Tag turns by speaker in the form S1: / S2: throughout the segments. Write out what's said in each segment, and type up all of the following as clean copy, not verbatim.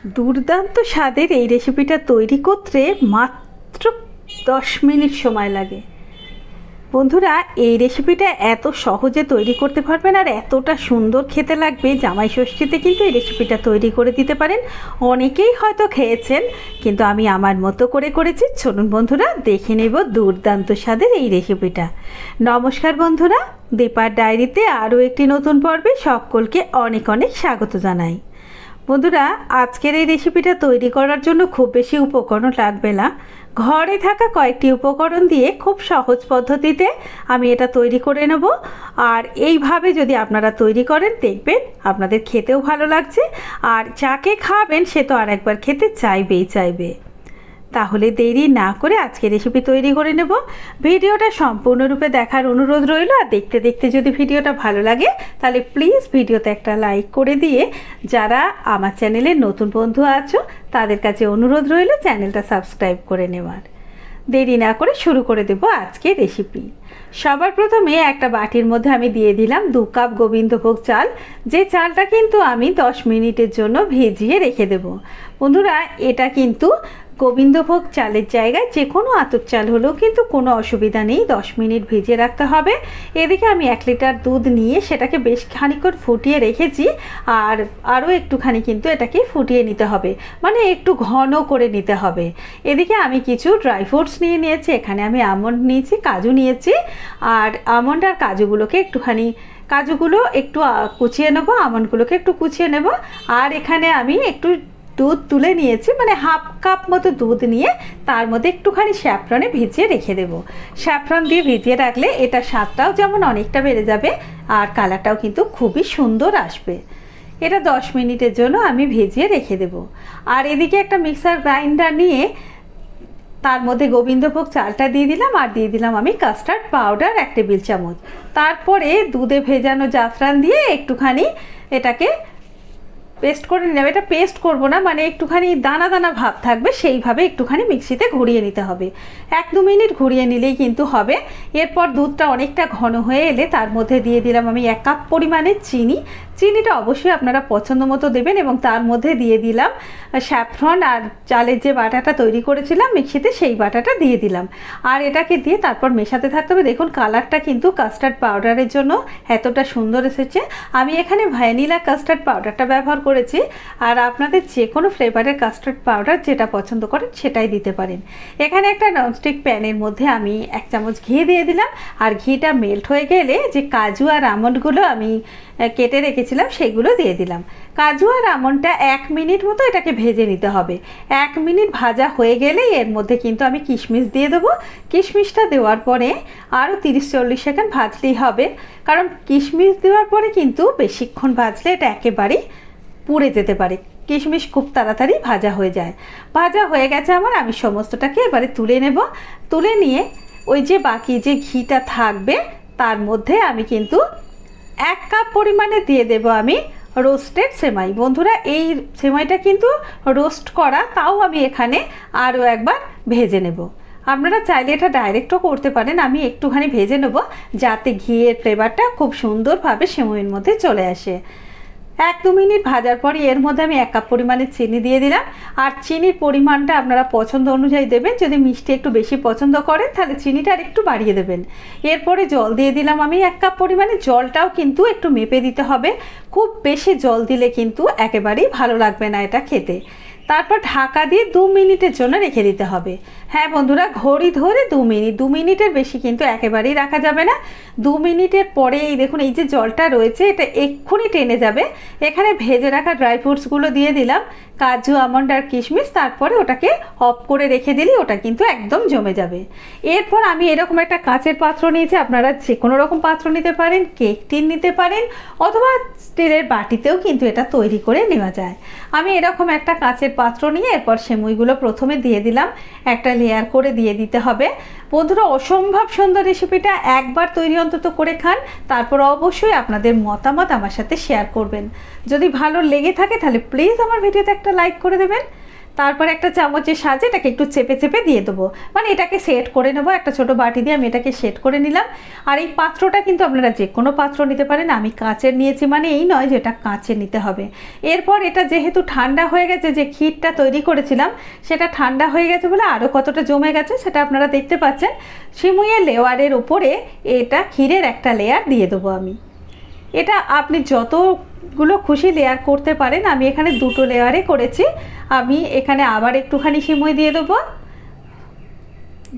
S1: দুর্দান্ত স্বাদের এই রেসিপিটা তৈরি করতে মাত্র 10 মিনিট সময় লাগে। বন্ধুরা, এই রেসিপিটা এত সহজে তৈরি করতে পারবেন আর এতটা সুন্দর খেতে লাগবে। জামাই ষষ্ঠীতে কিন্তু এই রেসিপিটা তৈরি করে দিতে পারেন। অনেকেই হয়তো খেয়েছেন, কিন্তু আমি আমার মতো করে করেছি। চলুন বন্ধুরা, দেখে নেব দুর্দান্ত স্বাদের এই রেসিপিটা। নমস্কার বন্ধুরা, দীপার ডায়েরিতে আরও একটি নতুন পর্বে সকলকে অনেক অনেক স্বাগত জানাই। বন্ধুরা, আজকের এই রেসিপিটা তৈরি করার জন্য খুব বেশি উপকরণ লাগবে না। ঘরে থাকা কয়েকটি উপকরণ দিয়ে খুব সহজ পদ্ধতিতে আমি এটা তৈরি করে নেব। আর এইভাবে যদি আপনারা তৈরি করেন, দেখবেন আপনাদের খেতেও ভালো লাগছে, আর যাকে খাবেন সে তো আর একবার খেতে চাইবে। তাহলে দেরি না করে আজকে রেসিপি তৈরি করে নেব। ভিডিওটা সম্পূর্ণরূপে দেখার অনুরোধ রইল। আর দেখতে দেখতে যদি ভিডিওটা ভালো লাগে তাহলে প্লিজ ভিডিওতে একটা লাইক করে দিয়ে, যারা আমার চ্যানেলে নতুন বন্ধু আছো তাদের কাছে অনুরোধ রইল চ্যানেলটা সাবস্ক্রাইব করে নেওয়ার। দেরি না করে শুরু করে দেব আজকে রেসিপি। সবার প্রথমে একটা বাটির মধ্যে আমি দিয়ে দিলাম 2 কাপ গোবিন্দভোগ চাল। যে চালটা কিন্তু আমি 10 মিনিটের জন্য ভিজিয়ে রেখে দেব। বন্ধুরা, এটা কিন্তু গোবিন্দভোগ চালের জায়গায় যে কোনো আতপ চাল হলেও কিন্তু কোনো অসুবিধা নেই, 10 মিনিট ভিজিয়ে রাখতে হবে। এদিকে আমি 1 লিটার দুধ নিয়ে সেটাকে বেশ খানিকক্ষণ ফুটিয়ে রেখেছি। আর আরও একটুখানি কিন্তু এটাকে ফুটিয়ে নিতে হবে, মানে একটু ঘন করে নিতে হবে। এদিকে আমি কিছু ড্রাই ফ্রুটস নিয়েছি। এখানে আমি আমন্ড নিয়েছি, কাজু নিয়েছি। আর আমন্ড আর কাজুগুলোকে কাজুগুলো একটু কুচিয়ে নেবো, আমন্ডগুলোকে একটু কুচিয়ে নেব। আর এখানে আমি একটু দুধ তুলে নিয়েছি, মানে হাফ কাপ মতো দুধ নিয়ে তার মধ্যে একটুখানি স্যাফরনে ভিজিয়ে রেখে দেব। স্যাফরন দিয়ে ভিজিয়ে রাখলে এটা স্বাদটাও যেমন অনেকটা বেড়ে যাবে, আর কালারটাও কিন্তু খুবই সুন্দর আসবে। এটা 10 মিনিটের জন্য আমি ভিজিয়ে রেখে দেব। আর এদিকে একটা মিক্সার গ্রাইন্ডার নিয়ে তার মধ্যে গোবিন্দভোগ চালটা দিয়ে দিলাম, আর দিয়ে দিলাম আমি কাস্টার্ড পাউডার 1 টেবিল চামচ। তারপরে দুধে ভেজানো জাফরান দিয়ে একটুখানি এটাকে পেস্ট করে নিলাম। এটা পেস্ট করব না, মানে একটুখানি দানা দানা ভাব থাকবে, সেইভাবে একটুখানি মিক্সিতে ঘুরিয়ে নিতে হবে। 1-2 মিনিট ঘুরিয়ে নিলেই কিন্তু হবে। এরপর দুধটা অনেকটা ঘন হয়ে এলে তার মধ্যে দিয়ে দিলাম আমি 1 কাপ পরিমাণের চিনি। চিনিটা অবশ্যই আপনারা পছন্দ মতো দেবেন। এবং তার মধ্যে দিয়ে দিলাম স্যাফরন আর চালের যে বাটাটা তৈরি করেছিলাম মিক্সিতে, সেই বাটাটা দিয়ে দিলাম। আর এটাকে দিয়ে তারপর মেশাতে থাকতে হবে। দেখুন কালারটা কিন্তু কাস্টার্ড পাউডারের জন্য এতটা সুন্দর এসেছে। আমি এখানে ভ্যানিলা কাস্টার্ড পাউডারটা ব্যবহার করেছি। আর আপনাদের যে কোনো ফ্লেভারের কাস্টার্ড পাউডার যেটা পছন্দ করেন সেটাই দিতে পারেন। এখানে একটা ননস্টিক প্যানের মধ্যে আমি 1 চামচ ঘি দিয়ে দিলাম। আর ঘিটা মেল্ট হয়ে গেলে যে কাজু আর আমন্ডগুলো আমি কেটে রেখেছিলাম সেগুলো দিয়ে দিলাম। কাজু আর আমন্ডটা 1 মিনিট মতো এটাকে ভেজে নিতে হবে। 1 মিনিট ভাজা হয়ে গেলেই এর মধ্যে কিন্তু আমি কিশমিশ দিয়ে দেবো। কিশমিশটা দেওয়ার পরে আরও 30-40 সেকেন্ড ভাজলেই হবে, কারণ কিশমিশ দেওয়ার পরে কিন্তু বেশিক্ষণ ভাজলে এটা একেবারেই পুড়ে যেতে পারে। কিশমিশ খুব তাড়াতাড়ি ভাজা হয়ে যায়। ভাজা হয়ে গেছে আমার, আমি সমস্তটাকে এবারে তুলে নেব। তুলে নিয়ে ওই যে বাকি যে ঘিটা থাকবে তার মধ্যে আমি কিন্তু 1 কাপ পরিমাণে দিয়ে দেব আমি রোস্টেড সেমাই। বন্ধুরা, এই সেমাইটা কিন্তু রোস্ট করা, তাও আমি এখানে আরও একবার ভেজে নেব। আপনারা চাইলে এটা ডাইরেক্টও করতে পারেন। আমি একটুখানি ভেজে নেব যাতে ঘিয়ের ফ্লেভারটা খুব সুন্দরভাবে সেমাইয়ের মধ্যে চলে আসে। 1-2 মিনিট ভাজার পরে এর মধ্যে আমি 1 কাপ পরিমাণে চিনি দিয়ে দিলাম। আর চিনির পরিমাণটা আপনারা পছন্দ অনুযায়ী দেবেন। যদি মিষ্টি একটু বেশি পছন্দ করেন তাহলে চিনিটা আর একটু বাড়িয়ে দেবেন। এরপরে জল দিয়ে দিলাম আমি 1 কাপ পরিমাণে। জলটাও কিন্তু একটু মেপে দিতে হবে, খুব বেশি জল দিলে কিন্তু একেবারেই ভালো লাগবে না এটা খেতে। তারপর ঢাকা দিয়ে 2 মিনিটের জন্য রেখে দিতে হবে। হ্যাঁ বন্ধুরা, ঘড়ি ধরে 2 মিনিট, 2 মিনিটের বেশি কিন্তু একেবারেই রাখা যাবে না। 2 মিনিটের পরে এই দেখুন এই যে জলটা রয়েছে এটা এক্ষুনি টেনে যাবে। এখানে ভেজে রাখা ড্রাই ফ্রুটসগুলো দিয়ে দিলাম, কাজু আমন্ড আর কিশমিশ। তারপরে ওটাকে অফ করে রেখে দিলেই ওটা কিন্তু একদম জমে যাবে। এরপর আমি এরকম একটা কাঁচের পাত্র নিয়েছি। আপনারা যে কোনো রকম পাত্র নিতে পারেন, কেক টিন নিতে পারেন, অথবা স্টিলের বাটিতেও কিন্তু এটা তৈরি করে নেওয়া যায়। আমি এরকম একটা কাঁচের পাত্র নিয়ে এরপর সেমুইগুলো প্রথমে দিয়ে দিলাম। একটা লেয়ার করে দিয়ে দিতে হবে। বন্ধুরা, অসম্ভব সুন্দর রেসিপিটা একবার তৈরি অন্তত করে খান, তারপর অবশ্যই আপনাদের মতামত আমার সাথে শেয়ার করবেন। যদি ভালো লেগে থাকে তাহলে প্লিজ আমার ভিডিওতে একটা লাইক করে দেবেন। তারপর একটা চামচের সাহায্যে এটাকে একটু চেপে চেপে দিয়ে দেবো, মানে এটাকে সেট করে নেবো। একটা ছোট বাটি দিয়ে আমি এটাকে সেট করে নিলাম। আর এই পাত্রটা কিন্তু আপনারা যে কোনো পাত্র নিতে পারেন, আমি কাঁচের নিয়েছি, মানে এই নয় যে এটা কাঁচের নিতে হবে। এরপর এটা যেহেতু ঠান্ডা হয়ে গেছে, যে ক্ষীরটা তৈরি করেছিলাম সেটা ঠান্ডা হয়ে গেছে বলে আরও কতটা জমে গেছে সেটা আপনারা দেখতে পাচ্ছেন। সিমুইয়ের লেয়ারের উপরে এটা ক্ষীরের একটা লেয়ার দিয়ে দেবো আমি। এটা আপনি যতগুলো খুশি লেয়ার করতে পারেন, আমি এখানে 2টো লেয়ারে করেছি। আমি এখানে আবার একটুখানি সিমুই দিয়ে দেবো।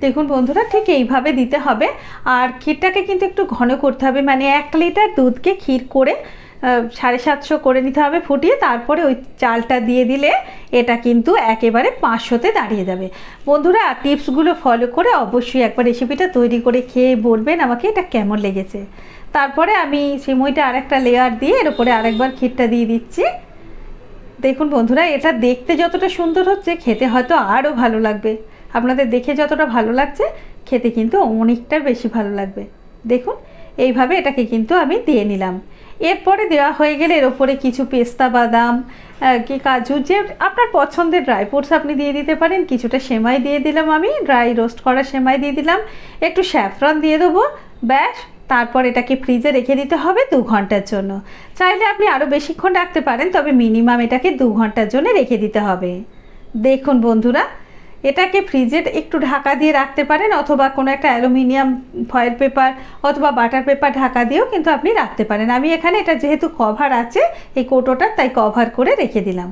S1: দেখুন বন্ধুরা, ঠিক এইভাবে দিতে হবে। আর ক্ষীরটাকে কিন্তু একটু ঘন করতে হবে, মানে 1 লিটার দুধকে ক্ষীর করে 750 করে নিতে হবে ফুটিয়ে, তারপরে ওই চালটা দিয়ে দিলে এটা কিন্তু একেবারে 500-তে দাঁড়িয়ে যাবে। বন্ধুরা, টিপসগুলো ফলো করে অবশ্যই একবার রেসিপিটা তৈরি করে খেয়ে বলবেন আমাকে এটা কেমন লেগেছে। তারপরে আমি সিমুইটা আরেকটা লেয়ার দিয়ে এর উপরে আরেকবার ক্ষীরটা দিয়ে দিচ্ছি। দেখুন বন্ধুরা, এটা দেখতে যতটা সুন্দর হচ্ছে, খেতে হয়তো আরও ভালো লাগবে। আপনাদের দেখে যতটা ভালো লাগছে, খেতে কিন্তু অনেকটা বেশি ভালো লাগবে। দেখুন এইভাবে এটাকে কিন্তু আমি দিয়ে নিলাম। এরপরে দেওয়া হয়ে গেলে এর ওপরে কিছু পেস্তা বাদাম কি কাজু, যে আপনার পছন্দের ড্রাই ফ্রুটস আপনি দিয়ে দিতে পারেন। কিছুটা সেমাই দিয়ে দিলাম, আমি ড্রাই রোস্ট করা সেমাই দিয়ে দিলাম, একটু স্যাফরন দিয়ে দেবো, ব্যাস। তারপর এটাকে ফ্রিজে রেখে দিতে হবে 2 ঘন্টার জন্য। চাইলে আপনি আরও বেশিক্ষণ রাখতে পারেন, তবে মিনিমাম এটাকে 2 ঘন্টার জন্য রেখে দিতে হবে। দেখুন বন্ধুরা, এটাকে ফ্রিজে একটু ঢাকা দিয়ে রাখতে পারেন, অথবা কোনো একটা অ্যালুমিনিয়াম ফয়েল পেপার অথবা বাটার পেপার ঢাকা দিয়েও কিন্তু আপনি রাখতে পারেন। আমি এখানে এটা যেহেতু কভার আছে এই কৌটোটার, তাই কভার করে রেখে দিলাম।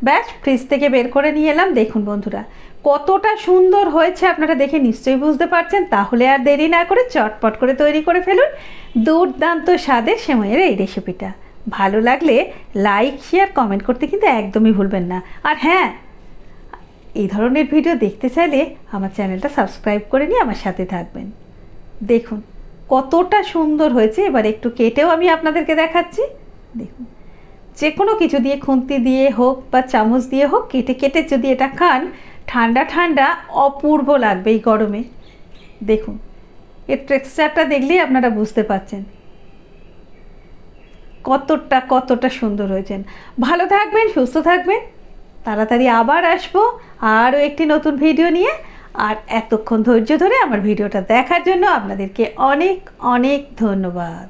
S1: ব্যাস, ফ্রিজ থেকে বের করে নিয়ে এলাম। দেখুন বন্ধুরা, কতটা সুন্দর হয়েছে আপনারা দেখে নিশ্চয়ই বুঝতে পারছেন। তাহলে আর দেরি না করে চটপট করে তৈরি করে ফেলুন দুর্দান্ত স্বাদের সেমাইয়ের এই রেসিপিটা। ভালো লাগলে লাইক, শেয়ার, কমেন্ট করতে কিন্তু একদমই ভুলবেন না। আর হ্যাঁ, এই ধরনের ভিডিও দেখতে চাইলে আমার চ্যানেলটা সাবস্ক্রাইব করে নিয়ে আমার সাথে থাকবেন। দেখুন কতটা সুন্দর হয়েছে। এবার একটু কেটেও আমি আপনাদেরকে দেখাচ্ছি। দেখুন, যে কোনো কিছু দিয়ে, খুন্তি দিয়ে হোক বা চামচ দিয়ে হোক, কেটে কেটে যদি এটা খান, ঠান্ডা ঠান্ডা অপূর্ব লাগবে এই গরমে। দেখুন এর টেক্সচারটা দেখলেই আপনারা বুঝতে পারছেন কতটা সুন্দর হয়েছেন। ভালো থাকবেন, সুস্থ থাকবেন। তাড়াতাড়ি আবার আসবো আরও একটি নতুন ভিডিও নিয়ে। আর এতক্ষণ ধৈর্য ধরে আমার ভিডিওটা দেখার জন্য আপনাদেরকে অনেক অনেক ধন্যবাদ।